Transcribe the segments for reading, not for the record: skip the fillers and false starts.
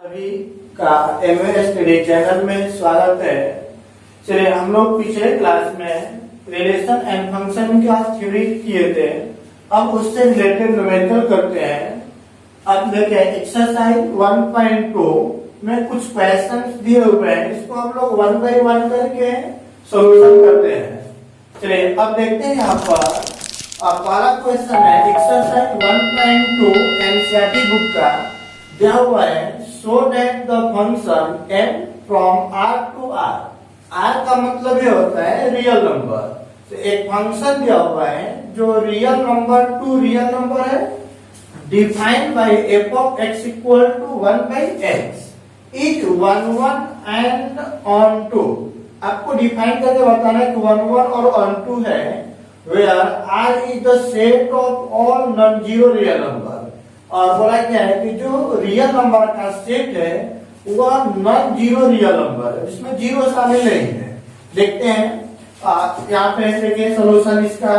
सभी का MS study channel में स्वागत है। चलिए, हम लोग पिछले क्लास में रिलेशन एंड फंक्शन का थ्योरी किए थे। अब उससे रिलेटेड न्यूमेरिकल करते हैं। अब देखिए, एक्सरसाइज 1.2 में कुछ क्वेश्चंस दिए हुए हैं। इसको हम लोग 1 बाय 1 करके सॉल्यूशन करते हैं। चलिए, अब देखते हैं यहाँ पर पहला क्वेश्चन है एक्सरसाइज 1.2 एनसीईआरटी बुक का दिया हुआ है। Show that the function m from r to r। r का मतलब ये होता है रियल नंबर। तो एक फंक्शन दिया हुआ है जो real number to real number है, defined by f of x equal to 1 by x is 1 1 and on 2। आपको डिफाइन करके बताना है कि 1 1 और ऑन 2 है, where r is the set of all non-zero real number। और बोला क्या है कि जो रियल नंबर का सेट है वह नॉन जीरो रियल नंबर है, इसमें जीरो शामिल नहीं है। देखते हैं यहाँ पे देखिए सोल्यूशन इसका।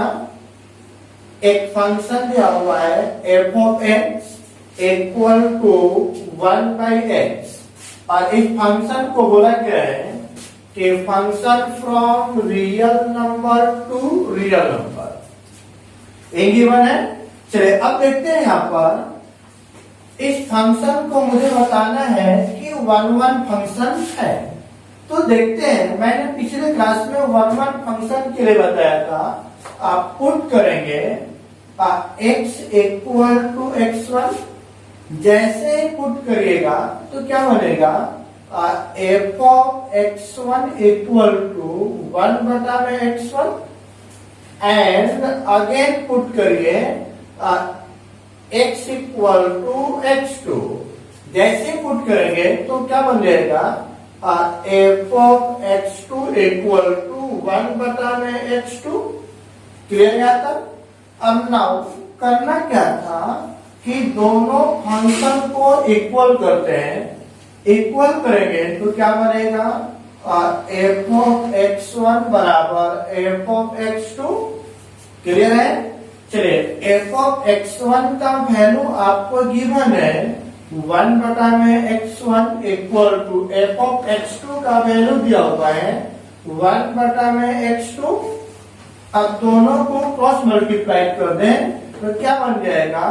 एक फंक्शन दिया हुआ है f of x equal to 1 by x और इस फंक्शन को बोला गया है कि function from real number to real number ये गिवन है। चलिए, अब देखते हैं यहाँ पर इस फंक्शन को मुझे बताना है कि 1 1 फंक्शन है। तो देखते हैं, मैंने पिछले क्लास में 1 1 फंक्शन के लिए बताया था। आप पुट करेंगे x इक्वल टू x1। जैसे ही पुट करिएगा तो क्या बनेगा, f of x1 equal to 1 बटा में x1 एंड अगेन पुट करिए x इक्वल टू x2। जैसे पुट करेंगे तो क्या बन जाएगा, f of x2 equal to 1 बटा में x2। क्लियर यहाँ तक। अब नाउ करना क्या था कि दोनों फंक्शन को इक्वल करते हैं। इक्वल करेंगे तो क्या बनेगा, f of x1 बराबर f of x2। क्लियर है। चलिए, f of x1 का वैल्यू आपको गिवन है 1 बटा में x1 equal to f of x2 का वैल्यू दिया हुआ है 1 बटा में x2। अब दोनों को क्रॉस मल्टीप्लाई कर दें तो क्या बन जाएगा,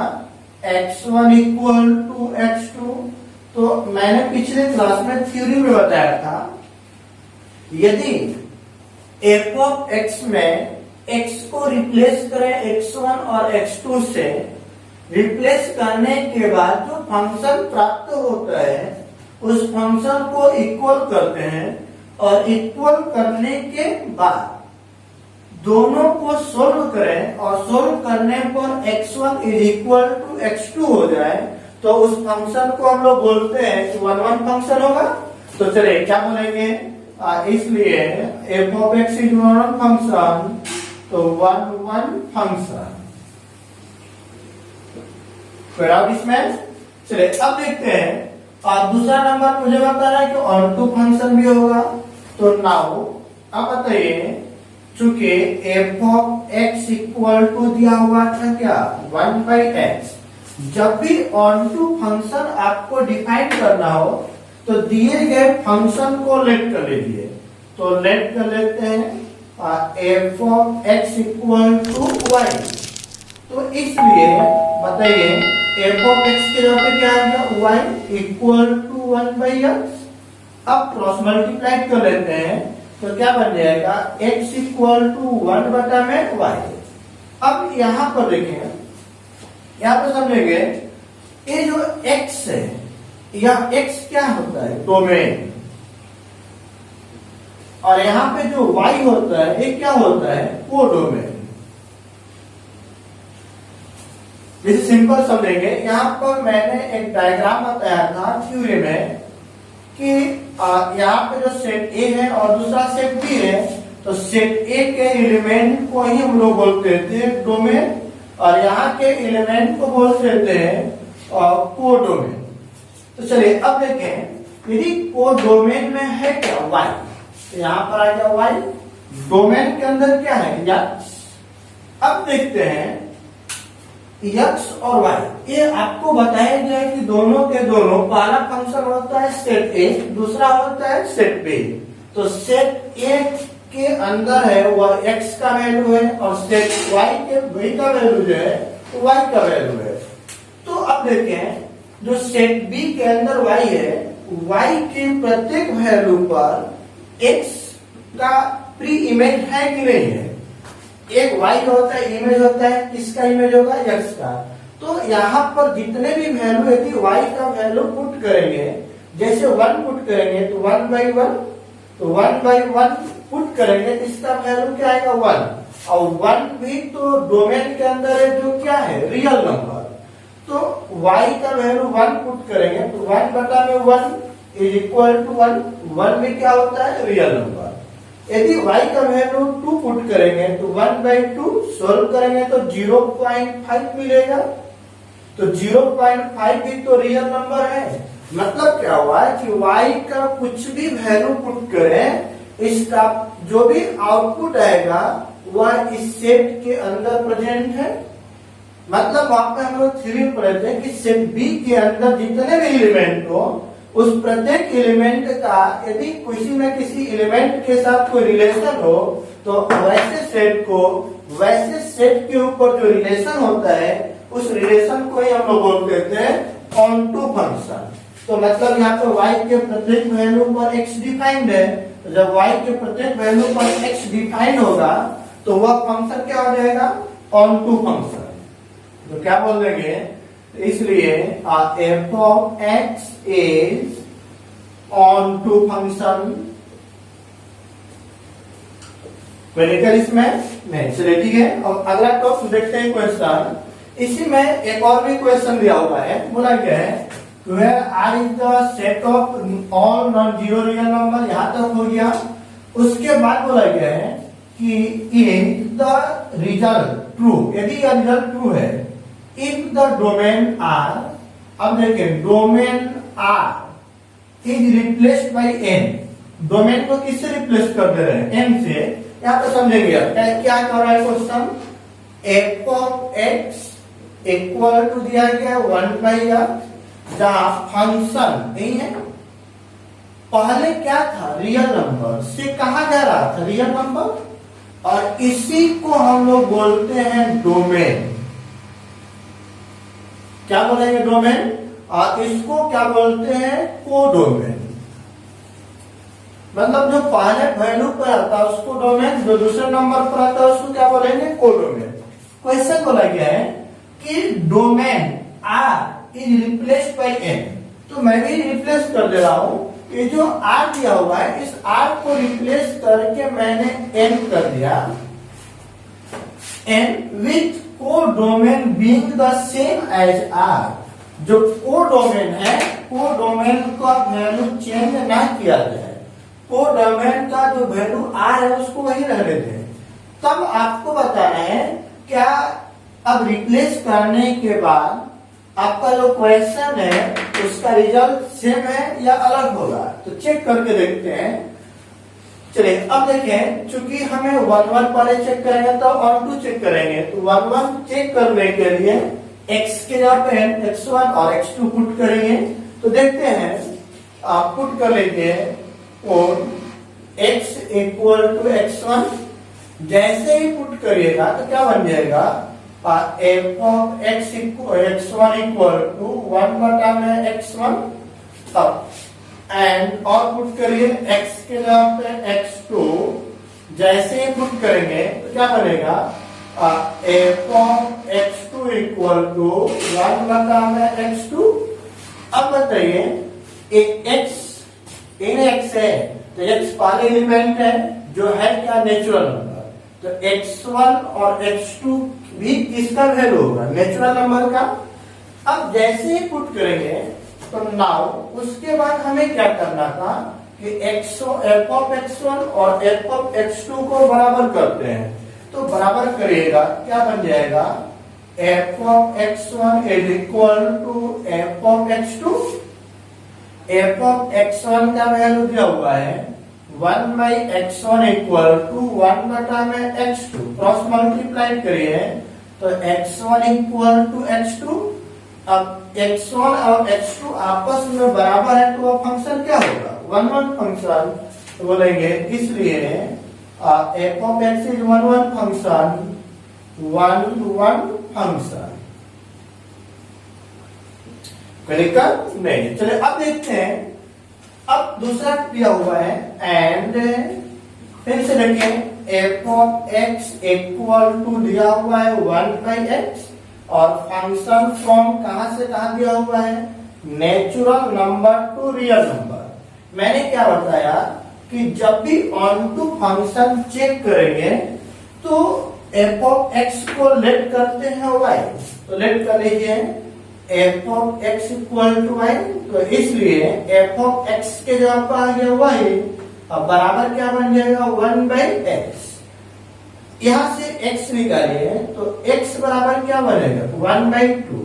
x1 इक्वल टू x2। तो मैंने पिछले क्लास में थ्योरी में बताया था, यदि f of x में x को रिप्लेस करें x1 और x2 से, रिप्लेस करने के बाद जो फंक्शन प्राप्त होता है उस फंक्शन को इक्वल करते हैं और इक्वल करने के बाद दोनों को सोल्व करें और सोल्व करने पर x1 is equal to x2 हो जाए तो उस फंक्शन को हम लोग बोलते हैं कि 1 1 फंक्शन होगा। तो चलिए क्या बोलेंगे, इसलिए f of x is 1 1 function, तो 1 1 फंक्शन। फिर अब इसमें चलिए अब देखते हैं। और दूसरा नंबर मुझे बताना है कि ऑन टू फंक्शन भी होगा। तो नाउ अब बताइए, चूंकि f of x equal to दिया हुआ था क्या 1 बाई x। जब भी ऑन टू फंक्शन आपको डिफाइन करना हो तो दिए गए फंक्शन को लेट कर लीजिए। तो लेट कर लेते हैं f of x equal to y। तो इसलिए बताइए f of x के जगह पे क्या आ गया, y equal to 1 by x। अब क्रॉस मल्टीप्लाई कर लेते हैं तो क्या बन जाएगा, x इक्वल टू 1 बटा में y। अब यहां पर देखें, यहां पर समझेंगे ये जो x है, यह x क्या होता है, डोमेन। और यहाँ पे जो y होता है ये क्या होता है, कोडोमेन। जैसे सिंपल समझेंगे, यहाँ पर मैंने एक डायग्राम बताया था थ्योरी में कि यहाँ पे जो सेट A है और दूसरा सेट B है, तो सेट A के एलिमेंट को ही हम लोग बोलते थे डोमेन और यहाँ के एलिमेंट को बोलते थे कोडोमेन। तो चलिए अब देखें, यदि कोडोमेन में है क्या y, यहाँ पर आ गया y, डोमेन के अंदर क्या है x। अब देखते हैं एक्स और वाई, ये आपको बताया गया है कि दोनों के दोनों, पहला फंक्शन होता है सेट ए, दूसरा होता है सेट बी। तो सेट ए के अंदर है वह एक्स का वैल्यू है और सेट वाई के बी का वैल्यू जो है वाई का वैल्यू है। तो अब देखें, जो सेट बी के अंदर वाई है, वाई के प्रत्येक वैल्यू पर एक्स का प्री इमेज है कि नहीं है। एक y होता है, इमेज होता है, किसका इमेज होगा, x का। तो यहाँ पर जितने भी वैल्यू, यदि y का वैल्यू पुट करेंगे, जैसे 1 पुट करेंगे तो 1/1, तो 1/1 पुट करेंगे, इसका वैल्यू क्या आएगा 1। और 1 भी तो डोमेन के अंदर है, जो क्या है, रियल नंबर। तो y का वैल्यू 1 पुट करेंगे तो 1/1 इज इक्वल टू 1। 1 भी क्या होता है, रियल नंबर। यदि y का वैल्यू 2 पुट करेंगे तो 1/2, सोल्व करेंगे तो 0.5 मिलेगा। तो 0.5 भी तो रियल नंबर है। मतलब क्या हुआ कि y का कुछ भी वैल्यू पुट करें, इसका जो भी आउटपुट आएगा वह इस सेट के अंदर प्रेजेंट है। मतलब वहां पे हम लोग थ्योरी पढ़े थे कि सेट बी के अंदर जितने भी एलिमेंट हो, उस प्रत्येक एलिमेंट का यदि किसी न किसी एलिमेंट के साथ कोई रिलेशन हो, तो वैसे वैसे सेट के ऊपर जो रिलेशन होता है, उस रिलेशन को ही हम लोग बोलते थे ऑनटू फंक्शन। तो मतलब यहाँ पे y के प्रत्येक वैल्यू पर x डिफाइंड है। तो जब y के प्रत्येक वैल्यू पर x डिफाइंड होगा तो वह फंक्शन क्या हो जाएगा, ऑनटू फंक्शन। तो क्या बोल देंगे, इसलिए f of x is onto function। Medical इसमें नहीं, चलिए ठीक है। अब अगला टॉपिक देखते हैं, क्वेश्चन। इसी में एक और भी क्वेश्चन दिया हुआ है, बोला गया है where r is the set of all non-zero real number, यहाँ तक हो गया। उसके बाद बोला गया है कि if the result true, यदि यह रिजल्ट ट्रू है, if the domain R, अब देखें domain R is replaced by n, domain को किससे रिप्लेस कर दे रहे हैं, n से। यहाँ पे समझेंगे क्या कर रहा है question, f of x equal to दिया गया 1/r, जहां फंक्शन यही है, पहले क्या था, रियल नंबर से कहा जा रहा था, रियल नंबर, और इसी को हम लोग बोलते हैं डोमेन। क्या बोलेंगे, डोमेन। और इसको क्या बोलते हैं, कोडोमेन। मतलब जो पहले वैल्यू पर आता है उसको डोमेन, जो दूसरे नंबर पर आता है उसको क्या बोलेंगे, कोडोमेन। क्वेश्चन बोला गया है कि domain R is replaced by n। तो मैं भी रिप्लेस कर दे रहा हूं, ये जो R दिया हुआ है, इस R को रिप्लेस करके मैंने n कर दिया, n with codomain being the same as R। जो कोडोमेन है, कोडोमेन का वैल्यू चेंज ना किया जाए, कोडोमेन का जो वैल्यू R है उसको वही रहने दें। तब आपको बताना है क्या, अब रिप्लेस करने के बाद आपका जो क्वेश्चन है उसका रिजल्ट सेम है या अलग होगा। तो चेक करके देखते हैं। चलिए अब देखें, चूंकि हमें 1/1 पहले चेक करेंगे तो ऑन टू चेक करेंगे। तो 1/1 चेक करने के लिए x के जगह पे x1 और x2 पुट करेंगे। तो देखते हैं, आप पुट कर लेते हैं और x इक्वल टू x1, जैसे ही पुट करिएगा तो क्या बन जाएगा, f of x1 equal to 1/x1। तब एंड और पुट करिए x के जगह पे x2, जैसे ही पुट करेंगे तो क्या बनेगा, f of x2 equal to 1/x2। अब बताइए, x इन x है तो x पहले एलिमेंट है जो है क्या, नेचुरल नंबर। तो x1 और x2 भी किसका वैल्यू होगा, नेचुरल नंबर का। अब जैसे ही पुट करेंगे तो नाउ उसके बाद हमें क्या करना था कि f of x1 और f of x2 को बराबर करते हैं। तो बराबर करिएगा, क्या बन जाएगा, f of x1 is equal to f of x2। f of x1 का वैल्यू दिया हुआ है 1/x1 equal to 1/x2। Cross multiply करिए तो x1 इक्वल टू x2। अब x1 और x2 आपस में बराबर है तो फंक्शन क्या होगा, 1 1 फंक्शन। तो बोलेंगे इसलिए f of x is 1 1 function, 1 1 function. दिक्कत नहीं। चलिए अब देखते हैं, अब दूसरा दिया हुआ है एंड फिर से देखें f of x equal to दिया हुआ है 1/x और फंक्शन फ्रॉम कहां से कहां दिया हुआ है, natural number to real number. मैंने क्या बताया कि जब भी ऑन टू फंक्शन चेक करेंगे तो f ऑफ x को लेट करते हैं y, तो लेट कर लीजिए f of x equal to y। तो इसलिए f ऑफ x के जगह पर आ गया y, अब बराबर क्या बन जाएगा 1/x। यहां से x निकालिए तो x बराबर क्या बनेगा 1/2।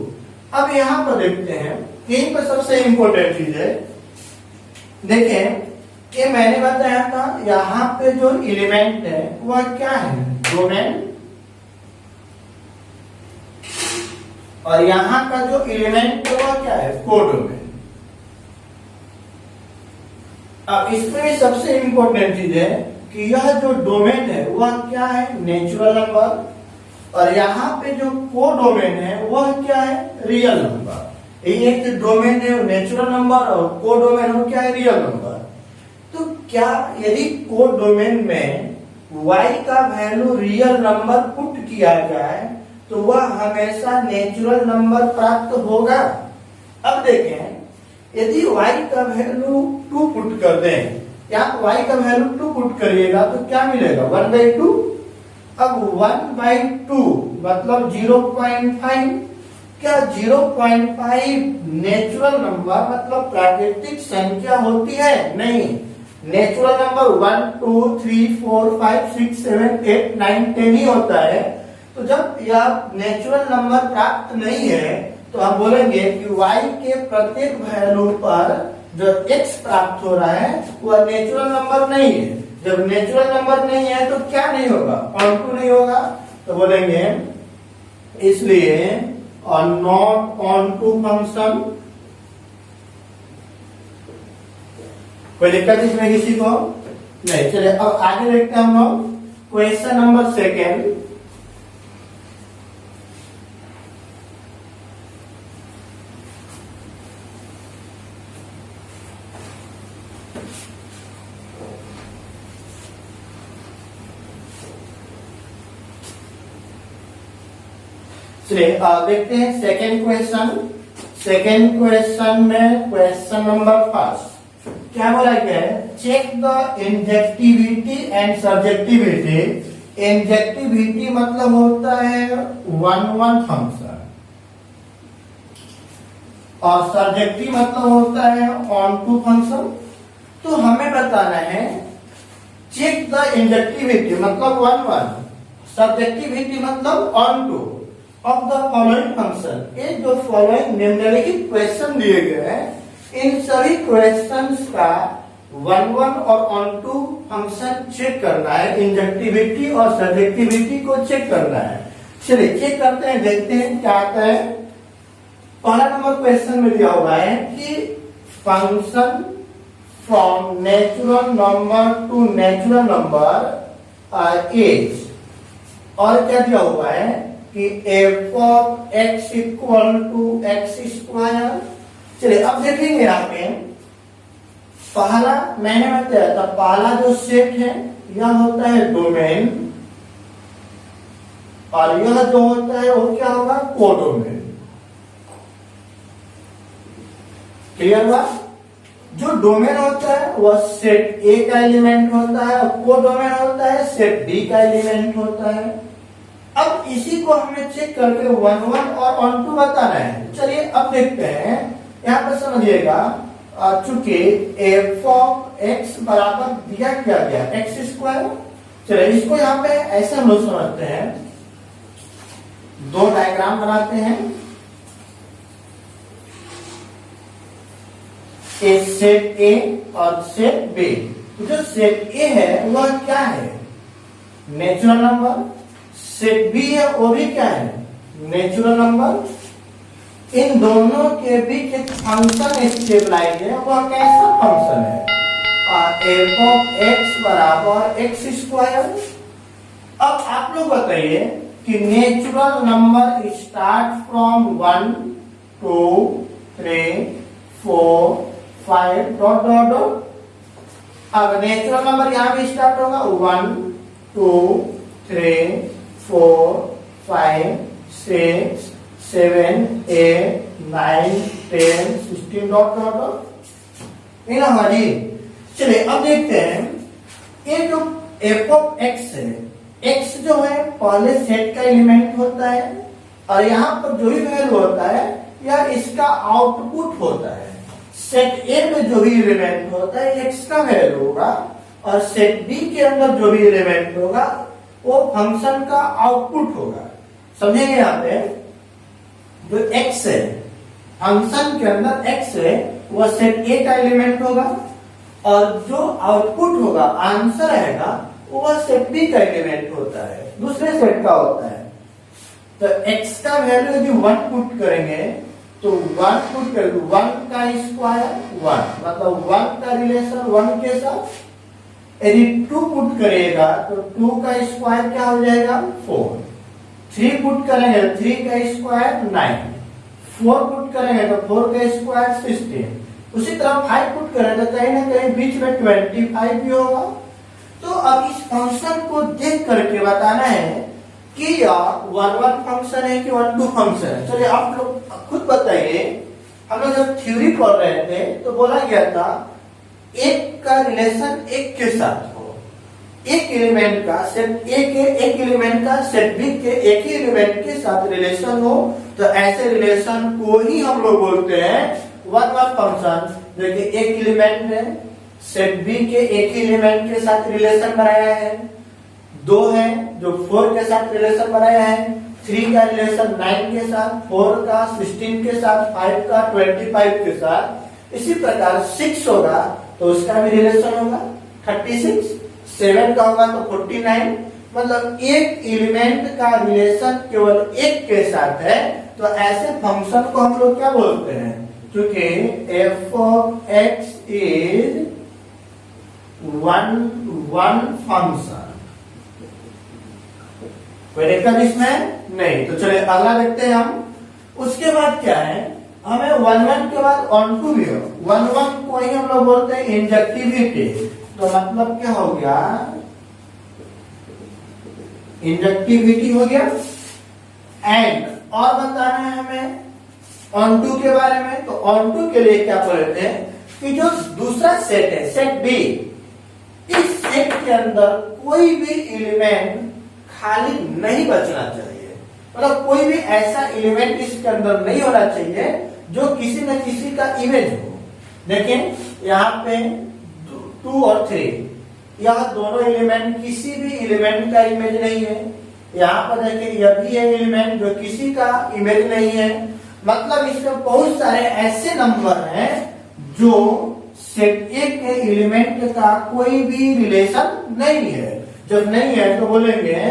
अब यहां पर देखते हैं, यहीं पर सबसे इंपॉर्टेंट चीज है, देखें ये मैंने बताया था यहाँ पे जो एलिमेंट है वह क्या है, डोमेन, और यहाँ का जो एलिमेंट है वह क्या है, कोडोमेन। अब इसमें भी सबसे इंपॉर्टेंट चीज है कि यह जो डोमेन है वह क्या है, नेचुरल नंबर, और यहाँ पे जो कोडोमेन है वह क्या है, रियल नंबर। एक डोमेन है नेचुरल नंबर और कोडोमेन हो क्या है, रियल नंबर। तो क्या यदि कोडोमेन में y का वैल्यू रियल नंबर पुट किया जाए तो वह हमेशा नेचुरल नंबर प्राप्त होगा। अब देखें यदि y का वैल्यू 2 पुट कर दें, या y का वैल्यू 2 पुट करिएगा तो क्या मिलेगा 1/2। अब 1/2 मतलब 0.5, क्या 0.5 नेचुरल नंबर मतलब प्राकृतिक संख्या होती है, नहीं। नेचुरल नंबर 1 2 3 4 5 6 7 8 9 10 ही होता है। तो जब यह नेचुरल नंबर प्राप्त नहीं है तो हम बोलेंगे कि y के प्रत्येक वैल्यू पर जो x प्राप्त हो रहा है वह नेचुरल नंबर नहीं है। जब नेचुरल नंबर नहीं है तो क्या नहीं होगा, ऑन नहीं होगा। तो बोलेंगे इसलिए नॉट ऑन टू फंक्शन। कोई दिक्कत इसमें किसी को नहीं। चलिए अब आगे देखते हैं हम लोग क्वेश्चन नंबर 2। चलिए देखते हैं सेकेंड क्वेश्चन। सेकेंड क्वेश्चन में क्वेश्चन नंबर 1 क्या बोला गया है, check the injectivity and subjectivity. Injectivity मतलब होता है 1 1 फंक्शन और सब्जेक्टिव मतलब होता है ऑन टू फंक्शन। तो हमें बताना है चेक द इंजेक्टिविटी मतलब 1 1, सब्जेक्टिविटी मतलब on two of the following function. ये जो फॉलोइंग निम्नलिखित क्वेश्चन दिए गए हैं इन सभी क्वेश्चंस का 1 1 और ऑन टू फंक्शन चेक करना है, इंजेक्टिविटी और सब्जेक्टिविटी को चेक करना है। चलिए चेक करते हैं, देखते हैं क्या आता है। पहला नंबर क्वेश्चन में दिया हुआ है कि function from natural number to natural number is, और क्या दिया हुआ है कि f of x equal to x square. चलिए अब देखेंगे यहाँ पे पहला मैंने बताया था, पहला जो सेट है यह होता है डोमेन और यह जो होता है वो क्या होगा, कोडोमेन। क्लियर हुआ? जो डोमेन होता है वह सेट A का एलिमेंट होता है और कोडोमेन होता है सेट B का एलिमेंट होता है। अब इसी को हमें चेक करके 1 1 और ऑन टू बताना है। चलिए अब देखते हैं, यहाँ पर समझिएगा चूंकि f ऑफ x बराबर दिया क्या गया x स्क्वायर। चलिए इसको यहाँ पे ऐसे हम लोग समझते हैं, दो डायग्राम बनाते हैं। एक सेट A और सेट B। जो सेट A है वह क्या है, नेचुरल नंबर। सेट B है वो भी क्या है, नेचुरल नंबर, इन दोनों के बीच एक फंक्शन स्टेबलाइज है, वह कैसा फंक्शन है? एफ ऑफ एक्स बराबर एक्स स्क्वायर। अब आप लोग बताइए कि natural number start from 1 2 3 4 5 dot dot dot. अब नेचुरल नंबर यहां भी स्टार्ट होगा 1 2 3 4 5 6 7 8 9 10 16 डॉट डॉट डॉट। ये ना हमारी। चलिए अब देखते हैं, ये जो एफ ऑफ एक्स है, एक्स जो है पहले सेट का एलिमेंट होता है और यहाँ पर जो भी वैल्यू होता है या इसका आउटपुट होता है। सेट ए में जो भी एलिमेंट होता है एक्स का वैल्यू होगा और सेट बी के अंदर जो भी एलिमेंट होगा वो फंक्शन का आउटपुट होगा। समझेंगे यहाँ पे, जो एक्स है फंक्शन के अंदर एक्स है वह सेट ए का एलिमेंट होगा और जो आउटपुट होगा आंसर आएगा वह सेट बी का एलिमेंट होता है, दूसरे सेट का होता है। तो x का वैल्यू यदि 1 पुट करेंगे तो 1 पुट कर 1 का स्क्वायर 1, मतलब 1 का रिलेशन 1 के साथ। यदि 2 पुट करेगा तो 2 का स्क्वायर क्या हो जाएगा 4। 3 पुट करेंगे 3 का स्क्वायर 9। 4 पुट करेंगे तो 4 का स्क्वायर 16। उसी तरह 5 पुट करें तो कहीं ना कहीं बीच में 25 भी होगा। तो अब इस फंक्शन को देख करके बताना है कि यह 1 फंक्शन है कि 1 फंक्शन है। चलिए आप लोग खुद बताइए। हम लोग जब थ्योरी पढ़ रहे थे तो बोला गया था एक का रिलेशन एक के साथ हो, एक एलिमेंट का सेट ए के एक एलिमेंट का सेट बी के एक ही एलिमेंट के साथ रिलेशन हो, तो ऐसे रिलेशन को ही हम लोग बोलते हैं 1 फंक्शन। देखिए एक एलिमेंट है सेट बी के एक ही एलिमेंट के साथ रिलेशन बनाया है, 2 है जो 4 के साथ रिलेशन बनाया है, 3 का रिलेशन 9 के साथ, 4 का 16 के साथ, 5 का 25 के साथ। इसी प्रकार 6 होगा तो उसका भी रिलेशन होगा 36, 7 का होगा तो 49। मतलब एक एलिमेंट का रिलेशन केवल एक के साथ है, तो ऐसे फंक्शन को हम लोग क्या बोलते हैं? क्योंकि F of X is 1 function. कोई दिक्कत इसमें नहीं। तो चलिए अगला देखते हैं हम। उसके बाद क्या है, हमें 1 के बाद ऑन टू भी हो। 1 को ही हम लोग बोलते हैं इंजेक्टिविटी। तो मतलब क्या हो गया, इंजेक्टिविटी हो गया। एंड और बताना है हमें ऑन टू के बारे में। तो ऑन टू के लिए क्या बोलते हैं कि जो दूसरा सेट है सेट बी, इस सेट के अंदर कोई भी एलिमेंट खाली नहीं बचना चाहिए। मतलब कोई भी ऐसा एलिमेंट इसके अंदर नहीं होना चाहिए जो किसी न किसी का इमेज हो। देखिए यहाँ पे 2 और 3, यह दोनों एलिमेंट किसी भी एलिमेंट का इमेज नहीं है। यहाँ पर देखिए यह भी है एलिमेंट जो किसी का इमेज नहीं है। मतलब इसमें बहुत सारे ऐसे नंबर हैं जो सेट ए के एलिमेंट का कोई भी रिलेशन नहीं है। जब नहीं है तो बोलेंगे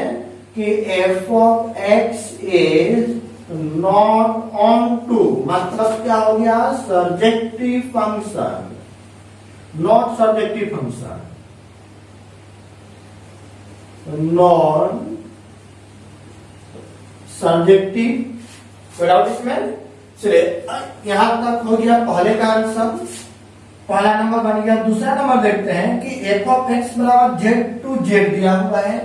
कि F of X is not onto. मतलब क्या हो गया, surjective function, not surjective function, non surjective. कोई डाउट इसमें? चलिए यहां तक हो गया पहले का आंसर, पहला नंबर बन गया। दूसरा नंबर देखते हैं कि एफ ऑफ एक्स बराबर जेड टू जेड दिया हुआ है।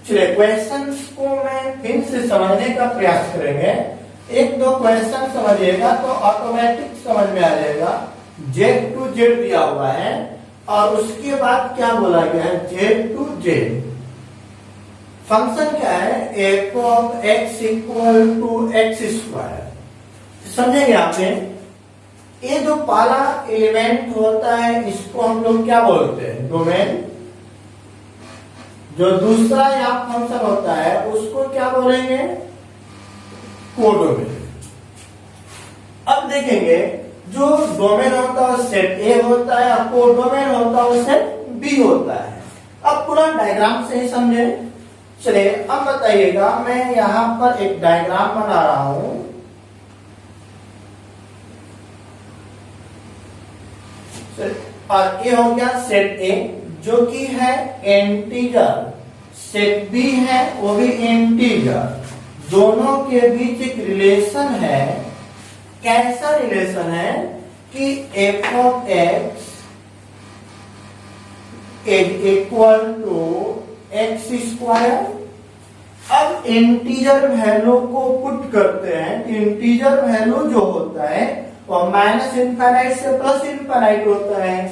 चलिए क्वेश्चन को मैं फिर से समझने का प्रयास करेंगे। 1-2 क्वेश्चन समझिएगा तो ऑटोमेटिक समझ में आ जाएगा। जेड टू जेड दिया हुआ है और उसके बाद क्या बोला गया है, जेड टू जेड। फंक्शन क्या है, F of x equal to x square. समझेंगे आपने, ये जो पहला एलिमेंट होता है इसको हम लोग क्या बोलते हैं, डोमेन। जो दूसरा यहाँ फंक्शन होता है उसको क्या बोलेंगे, कोडोमेन। अब देखेंगे जो डोमेन होता है सेट ए होता है और कोडोमेन होता है सेट बी होता है। अब पूरा डायग्राम से ही समझे। चलिए अब बताइएगा, मैं यहां पर एक डायग्राम बना रहा हूं। और ये हो गया सेट ए जो कि है इंटीजर, सेट बी है वो भी इंटीजर, दोनों के बीच एक रिलेशन है। कैसा रिलेशन है कि F of X is equal to x square. अब इंटीजर वैल्यू को पुट करते हैं, इंटीजर वैल्यू जो होता है वो माइनस इनफाइनाइट से प्लस इनफाइनाइट होता है,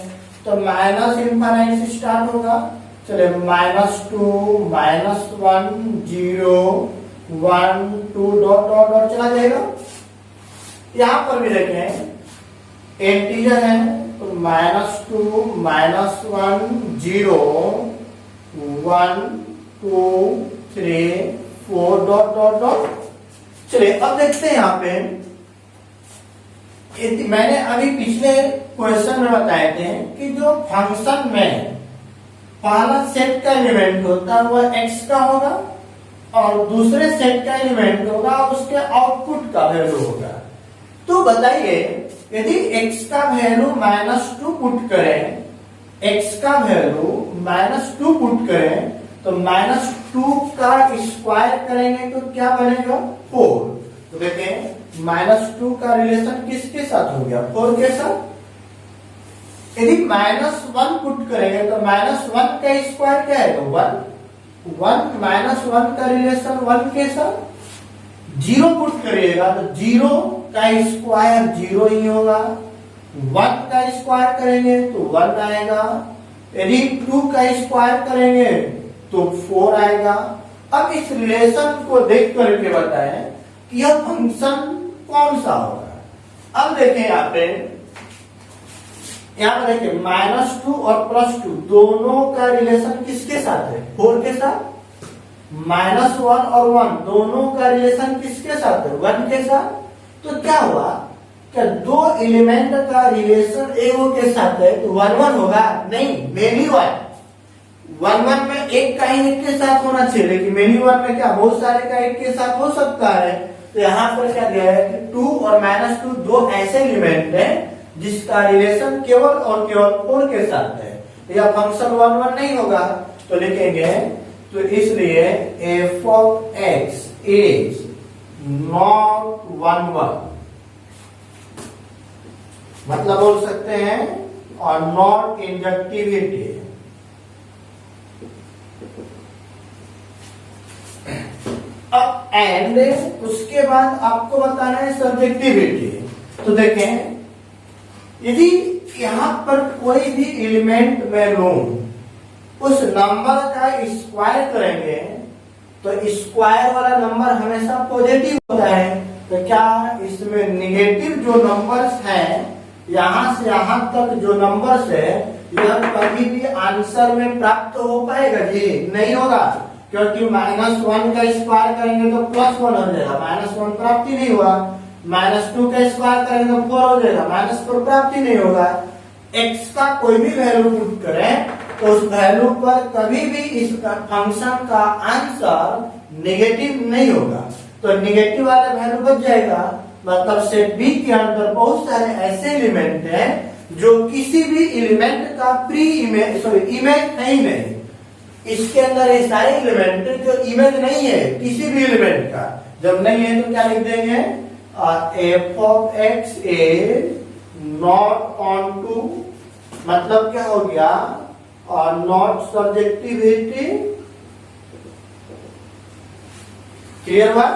तो माइनस इनफाइनाइट से स्टार्ट होगा। चलिए -2 -1 0 1 2 डॉट डॉट डॉट चला जाएगा। यहां पर भी देखें इंटीजर है तो -2 -1 0 1 2 3 4 डॉट डॉट डॉट। चलिए अब देखते हैं यहाँ पे, मैंने अभी पिछले क्वेश्चन में बताए थे कि जो फंक्शन में पहला सेट का एलिमेंट होता है वह एक्स का होगा और दूसरे सेट का एलिमेंट होगा उसके आउटपुट का वैल्यू होगा। तो बताइए यदि x का वैल्यू -2 पुट करें, x का वैल्यू -2 पुट करें तो -2 का स्क्वायर करेंगे तो क्या बनेगा 4। तो देखें -2 का रिलेशन किसके साथ हो गया 4 के साथ। यदि -1 पुट करेंगे तो -1 का स्क्वायर क्या है 1 -1 का रिलेशन 1 के साथ। 0 पुट करिएगा तो 0 का स्क्वायर 0 ही होगा, 1 का स्क्वायर करेंगे तो 1 आएगा, यदि 2 का स्क्वायर करेंगे तो 4 आएगा। अब इस रिलेशन को देख करके बताएं कि यह फंक्शन कौन सा होगा। अब देखें यहाँ पे देखिए -2 और +2 दोनों का रिलेशन किसके साथ है 4 के साथ। -1 और 1 दोनों का रिलेशन किसके साथ है 1 के साथ। तो क्या हुआ क्या दो एलिमेंट का रिलेशन एगो के साथ है तो 1 1 होगा नहीं, मेनी 1 में एक का ही एक के साथ होना चाहिए, लेकिन मेनी 1 में क्या बहुत सारे का एक के साथ हो सकता है। तो यहाँ पर क्या दिया है कि 2 और -2 दो ऐसे एलिमेंट हैं जिसका रिलेशन केवल और केवल 4 के साथ है, यह फंक्शन 1 1 नहीं होगा। तो लिखेंगे तो इसलिए f of x is not 1 1, मतलब बोल सकते हैं और नॉट इंडक्टिविटी। अब एंड उसके बाद आपको बताना है सब्जेक्टिविटी। तो देखें यदि यहां पर कोई भी एलिमेंट में लूं उस नंबर का स्क्वायर करेंगे तो स्क्वायर वाला नंबर हमेशा पॉजिटिव होता है। तो क्या इसमें निगेटिव जो नंबर्स हैं यहां से यहां तक जो नंबर्स है यह कभी भी आंसर में प्राप्त हो पाएगा जी नहीं होगा, क्योंकि -1 का स्क्वायर करेंगे तो +1 हो जाएगा, -1 प्राप्ति नहीं हुआ। -2 का स्क्वायर करेंगे तो 4 हो जाएगा, -4 प्राप्ति नहीं होगा। x का कोई भी वैल्यू पुट करें तो उस वैल्यू पर कभी भी इस फंक्शन का आंसर नेगेटिव नहीं होगा, तो नेगेटिव वाला वैल्यू बच जाएगा। मतलब सेट बी के अंदर बहुत सारे ऐसे एलिमेंट हैं जो किसी भी एलिमेंट का इमेज है ही नहीं। इसके अंदर ये सारे एलिमेंट जो इमेज नहीं है किसी भी एलिमेंट का, जब नहीं है तो क्या लिख देंगे f of x is not onto, मतलब क्या हो गया और नॉट सब्जेक्टिविटी। क्लियर हुआ।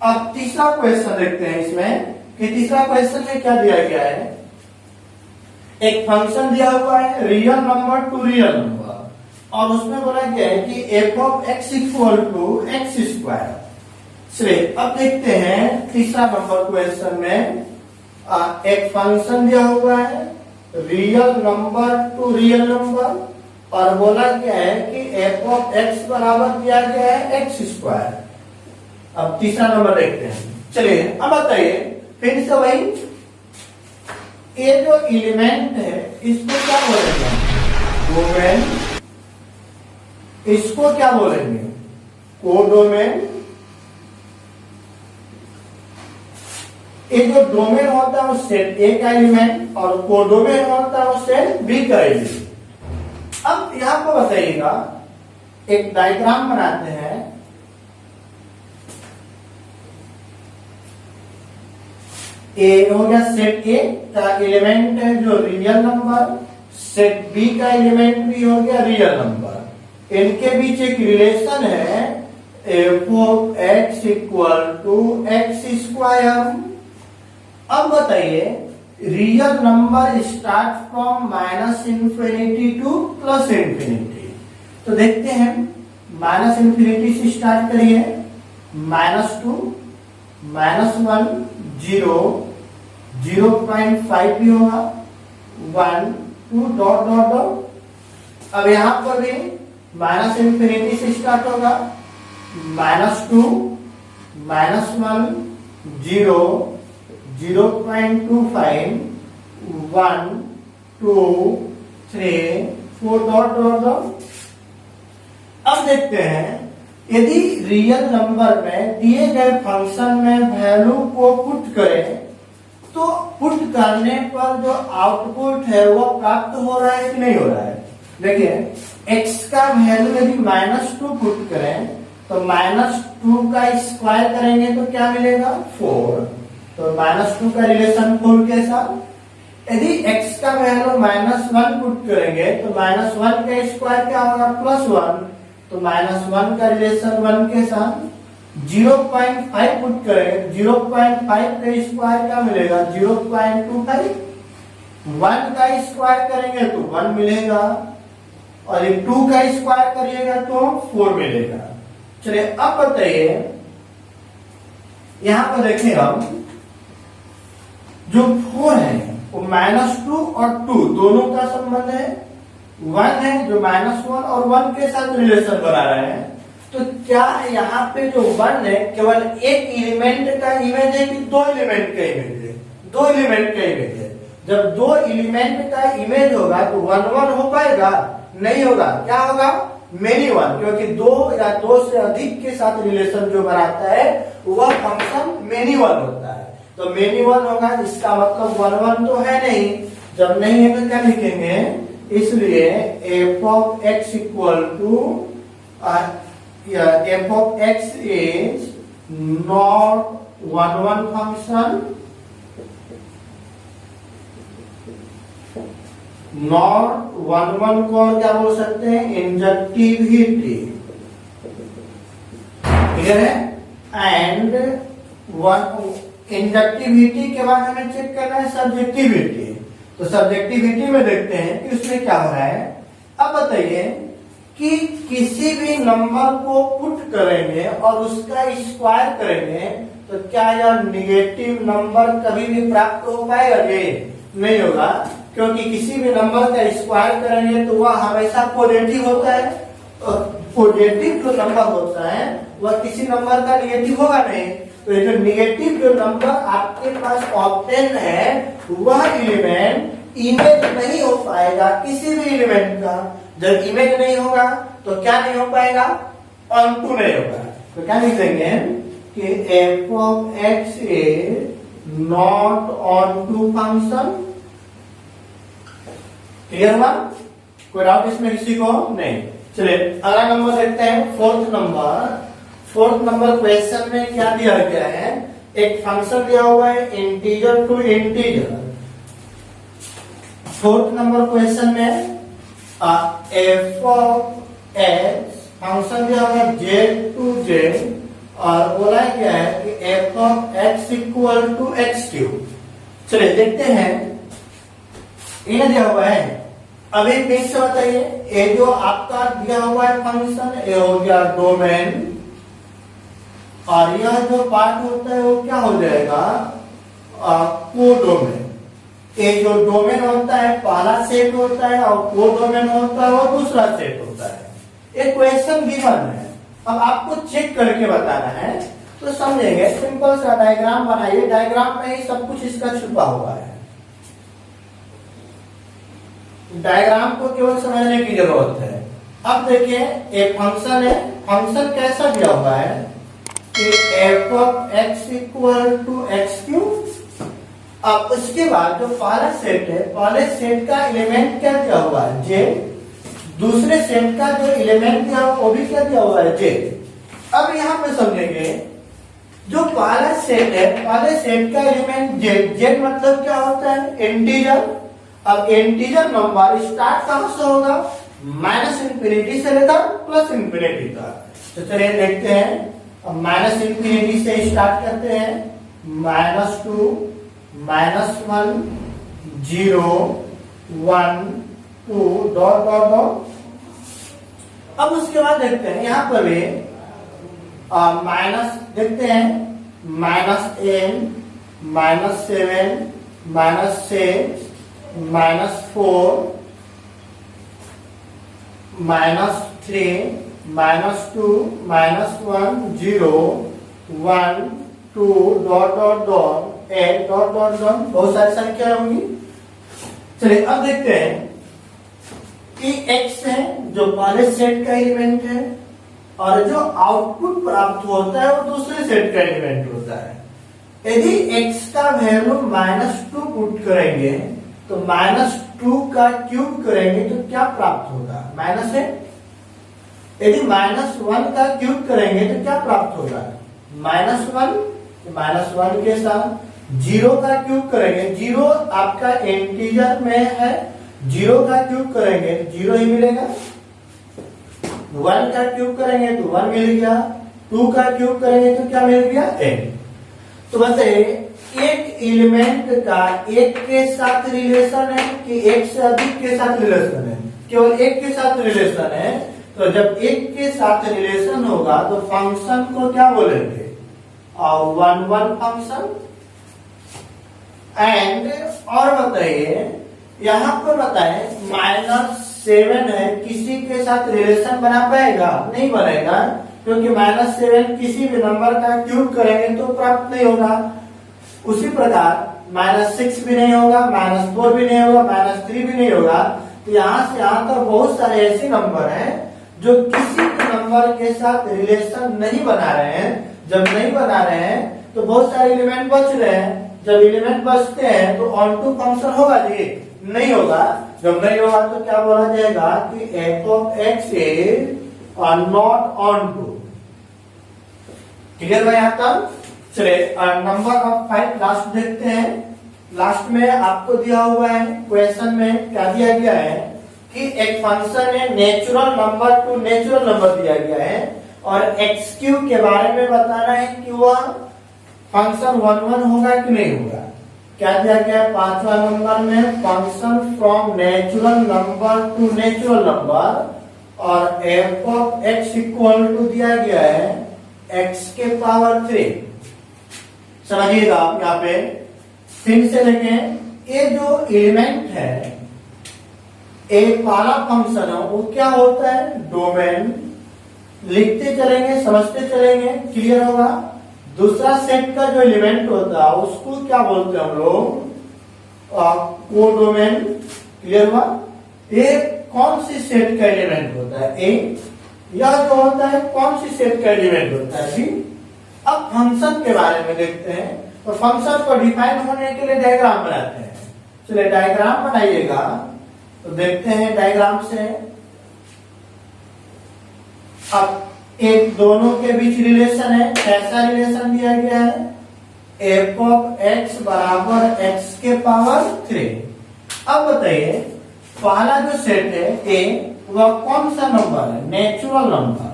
अब तीसरा क्वेश्चन देखते हैं इसमें कि तीसरा क्वेश्चन में क्या दिया गया है। एक फंक्शन दिया हुआ है real number to real number और उसमें बोला गया है कि f of x equal to x square. चलिए अब देखते हैं तीसरा नंबर क्वेश्चन में एक फंक्शन दिया हुआ है real number to real number और बोला गया है कि f of x बराबर दिया गया है एक्स स्क्वायर। अब तीसरा नंबर देखते हैं। चलिए अब बताइए फिर से वही, ये जो एलिमेंट है इसको क्या बोलेंगे, इसको क्या बोलेंगे कोडोमेन, ये जो डोमेन होता है वो सेट ए का एलिमेंट और कोडोमेन होता है वो सेट बी का एलिमेंट। अब यहां पर बताइएगा, एक डायग्राम बनाते हैं। ए हो गया सेट ए का एलिमेंट है जो रियल नंबर, सेट बी का एलिमेंट भी हो गया रियल नंबर। इनके बीच एक रिलेशन है F of x equal to x square. अब बताइए, real number start from minus infinity to plus infinity. तो देखते हैं, माइनस इंफिनिटी से स्टार्ट करिए, -2, -1, 0, 0.5 भी होगा, 1, 2 डॉट डॉट डॉट। अब यहां पर भी माइनस इंफिनिटी से स्टार्ट होगा, -2, -1, 0, 0.25, 1, 2, 3, 4 डॉट डॉट डॉट। अब देखते हैं, यदि रियल नंबर में दिए गए फंक्शन में वैल्यू को पुट करें तो पुट करने पर जो आउटपुट है वो प्राप्त हो रहा है कि नहीं हो रहा है। देखिए, x का वैल्यू यदि -2 पुट करें तो -2 का स्क्वायर करेंगे तो क्या मिलेगा, 4। तो -2 का रिलेशन 4 के साथ। यदि x का वैल्यू -1 पुट करेंगे तो -1 का स्क्वायर क्या होगा, +1। तो -1 का रिलेशन 1 के साथ। 0.5 पुट करें, 0.5 का स्क्वायर क्या मिलेगा, 0.25। 1 का स्क्वायर करेंगे तो 1 मिलेगा और 2 का स्क्वायर करिएगा तो 4 मिलेगा। चलिए अब बताइए, यहां पर देखें, हम जो 4 है वो -2 और 2 दोनों का संबंध है। 1 है जो -1 और 1 के साथ रिलेशन बना रहे हैं। तो क्या यहाँ पे जो 1 है केवल एक एलिमेंट का इमेज है कि 2 एलिमेंट का इमेज है, 2 एलिमेंट का इमेज है। जब 2 एलिमेंट का इमेज होगा तो 1 1 हो पाएगा, नहीं होगा। क्या होगा, मेनी 1, क्योंकि 2 या 2 से अधिक के साथ रिलेशन जो बनाता है वह फंक्शन मेनी 1 होता है। तो मेनी 1 होगा, इसका मतलब 1 1 तो है नहीं। जब नहीं है तो क्या लिखेंगे, इसलिए f of x equal to f of x is not 1 1 function, not 1 1 को क्या बोल सकते हैं, इंजेक्टिविटी। क्लियर है। एंड इंजेक्टिविटी के बाद हमें चेक करना है सब्जेक्टिविटी। तो सब्जेक्टिविटी में देखते हैं कि उसमें क्या हो रहा है। अब बताइए कि किसी भी नंबर को पुट करेंगे और उसका स्क्वायर करेंगे तो क्या यह निगेटिव नंबर कभी भी प्राप्त हो पाएगा, ये नहीं होगा। क्योंकि किसी भी नंबर का स्क्वायर करेंगे तो वह हमेशा पॉजिटिव होता है। पॉजिटिव जो नंबर होता है वह किसी नंबर का निगेटिव होगा नहीं। तो ये जो निगेटिव जो नंबर आपके पास ऑब्टेन है वह एलिमेंट इमेज नहीं हो पाएगा किसी भी एलिमेंट का। जब इमेज नहीं होगा तो क्या नहीं हो पाएगा, ऑनटू नहीं होगा। तो क्या लिख देंगे कि f of x is not onto function. Clear हुआ, कोई डाउट इसमें किसी को नहीं। चलिए अगला नंबर देखते हैं, फोर्थ नंबर क्वेश्चन में क्या दिया गया है, एक फंक्शन दिया हुआ है integer to integer. Fourth number question में f of x फंक्शन दिया हुआ है z टू z और बोला क्या है कि f of x equal to x3। चलिए देखते हैं, ये दिया हुआ है। अभी फिर से बताइए, ये जो आपका दिया हुआ है फंक्शन, ये हो गया डोमेन और यह जो पार्ट होता है वो क्या हो जाएगा, कोडोमेन। ये जो डोमेन होता है पहला सेट होता है और कोडोमेन होता है वो दूसरा सेट होता है। एक क्वेश्चन गिवन है, अब आपको चेक करके बताना है तो समझेंगे। सिंपल सा डायग्राम बनाइए, डायग्राम में ही सब कुछ इसका छुपा हुआ है। डायग्राम को केवल समझने की जरूरत है। अब देखिए एक फंक्शन है, फंक्शन कैसा दिया हुआ है कि F of x equal to x cube. अब उसके बाद जो पहला सेट है, पहले सेट का एलिमेंट क्या दिया हुआ है, जे। दूसरे सेट का जो एलिमेंट दिया हुआ वो भी क्या दिया हुआ है, जे। अब यहाँ पे समझेंगे जो पहला सेट है, पहले सेट का एलिमेंट जेड। जेड मतलब क्या होता है, इंटीजर। अब इंटीजर नंबर स्टार्ट कहां से होगा, माइनस इंफिनिटी से लेकर प्लस इंफिनिटी तक। तो चलिए देखते हैं, अब माइनस इंफिनिटी से स्टार्ट करते हैं, -2 -1 0 1 2 डॉट डॉट डॉट। अब उसके बाद देखते हैं यहाँ पर भी माइनस देखते हैं, -n -7 -6 -4 -3 -2 -1 0 1 2 dot dot dot 8 dot dot dot. बहुत सारी संख्या होंगी। चलिए अब देखते हैं कि x है जो पहले सेट का एलिमेंट है और जो आउटपुट प्राप्त होता है वो दूसरे सेट का एलिमेंट होता है। यदि x का वैल्यू -2 पुट करेंगे तो -2 का क्यूब करेंगे तो क्या प्राप्त होगा, माइनस है। यदि -1 का क्यूब करेंगे तो क्या प्राप्त होगा, -1। -1 के साथ 0 का क्यूब करेंगे, 0 आपका इंटीजर में है, 0 का क्यूब करेंगे तो 0 ही मिलेगा। 1 का क्यूब करेंगे तो 1 मिल गया, 2 का क्यूब करेंगे तो क्या मिल गया, 8। तो बताइए एक एलिमेंट का एक के साथ रिलेशन है कि एक से अधिक के साथ रिलेशन है, केवल एक के साथ रिलेशन है। तो जब एक के साथ रिलेशन होगा तो फंक्शन को क्या बोलेंगे, 1 फंक्शन। एंड और बताइए यहाँ पर बताए -7 है, किसी के साथ रिलेशन बना पाएगा, नहीं बनेगा, क्योंकि -7 किसी भी नंबर का क्यूब करेंगे तो प्राप्त नहीं होगा। उसी प्रकार -6 भी नहीं होगा, -4 भी नहीं होगा, -3 भी नहीं होगा। तो यहाँ से यहाँ तक बहुत सारे ऐसे नंबर हैं जो किसी भी नंबर के साथ रिलेशन नहीं बना रहे हैं। जब नहीं बना रहे हैं तो बहुत सारे एलिमेंट बच रहे हैं। जब एलिमेंट बचते हैं तो ऑन टू फंक्शन होगा जी, नहीं होगा। जब नहीं होगा तो क्या बोला जाएगा कि f of x is not onto. Clear है यहाँ तक। चलिए नंबर ऑफ 5 लास्ट देखते हैं। लास्ट में आपको दिया हुआ है क्वेश्चन में क्या दिया गया है कि एक फंक्शन है natural number to natural number दिया गया है और एक्स क्यूब के बारे में बताना है कि वह फंक्शन 1 होगा कि नहीं होगा। क्या दिया गया है 5वां नंबर में, function from natural number to natural number और f of x equal to दिया गया है x के पावर 3। समझिएगा आप यहाँ पे फिर से देखें, ये जो एलिमेंट है एक वाला फंक्शन है वो क्या होता है, डोमेन। लिखते चलेंगे समझते चलेंगे क्लियर होगा। दूसरा सेट का जो एलिमेंट होता है उसको क्या बोलते हैं हम लोग, कोडोमेन। क्लियर हुआ। ये कौन सी सेट का एलिमेंट होता है, ए। यह जो होता है कौन सी सेट का एलिमेंट होता है, बी। अब फंक्शन के बारे में देखते हैं। तो फंक्शन को डिफाइन होने के लिए डायग्राम बनाते हैं। चलिए डायग्राम बनाइएगा। तो देखते हैं डायग्राम से। अब एक दोनों के बीच रिलेशन है, कैसा रिलेशन दिया गया है, एफ ऑफ एक्स बराबर एक्स के पावर 3। अब बताइए पहला जो सेट है ए वह कौन सा नंबर है, नेचुरल नंबर।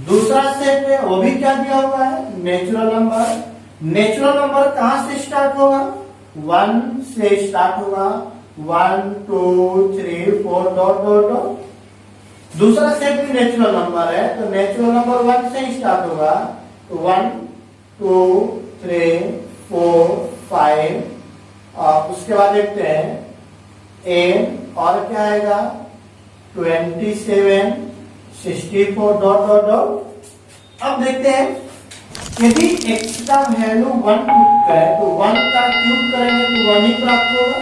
दूसरा सेट है वो भी क्या दिया हुआ है, नेचुरल नंबर। नेचुरल नंबर कहां से स्टार्ट होगा, 1 से स्टार्ट होगा, 1 2 3 4 डॉट डॉट डॉट। दूसरा सेट भी नेचुरल नंबर है तो नेचुरल नंबर 1 से स्टार्ट होगा, तो 1 2 3 4 5। उसके बाद देखते हैं ए और क्या आएगा, 27 64 डॉट डॉट डॉट। अब देखते हैं यदि x का वैल्यू 1 करें तो 1 का क्यूब करेंगे तो 1 ही प्राप्त होगा।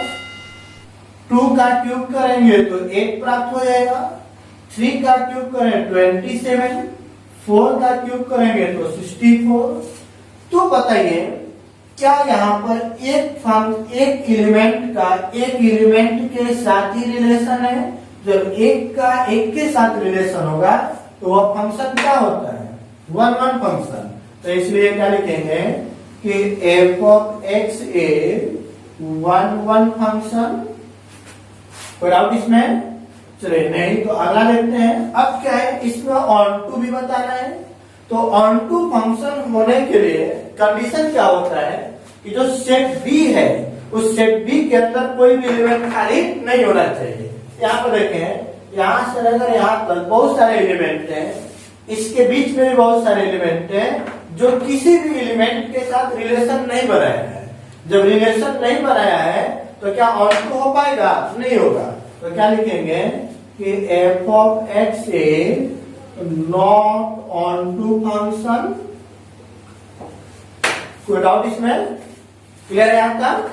2 का क्यूब करेंगे तो 8 प्राप्त हो जाएगा। 3 का क्यूब करें 27, 4 का क्यूब करेंगे तो 64। तो बताइए क्या यहाँ पर एक एलिमेंट का एक एलिमेंट के साथ ही रिलेशन है? जब एक का एक के साथ रिलेशन होगा तो वह फंक्शन क्या होता है? One one function. तो इसलिए क्या लिखेंगे कि F of x A one one function. कोई डाउट इसमें? चलिए नहीं तो अगला देखते हैं। अब क्या है, इसमें ऑन टू भी बताना है। तो ऑन टू फंक्शन होने के लिए कंडीशन क्या होता है कि जो सेट बी है उस सेट बी के अंदर कोई भी एलिमेंट खाली नहीं होना चाहिए। यहाँ पर देखें, यहाँ से लेकर यहाँ तक बहुत सारे एलिमेंट हैं, इसके बीच में भी बहुत सारे एलिमेंट हैं जो किसी भी एलिमेंट के साथ रिलेशन नहीं बनाया है। जब रिलेशन नहीं बनाया है तो क्या ऑन टू हो पाएगा? नहीं होगा। तो क्या लिखेंगे कि F of x a not onto function. कोई डाउट इसमें? क्लियर है यहाँ तक?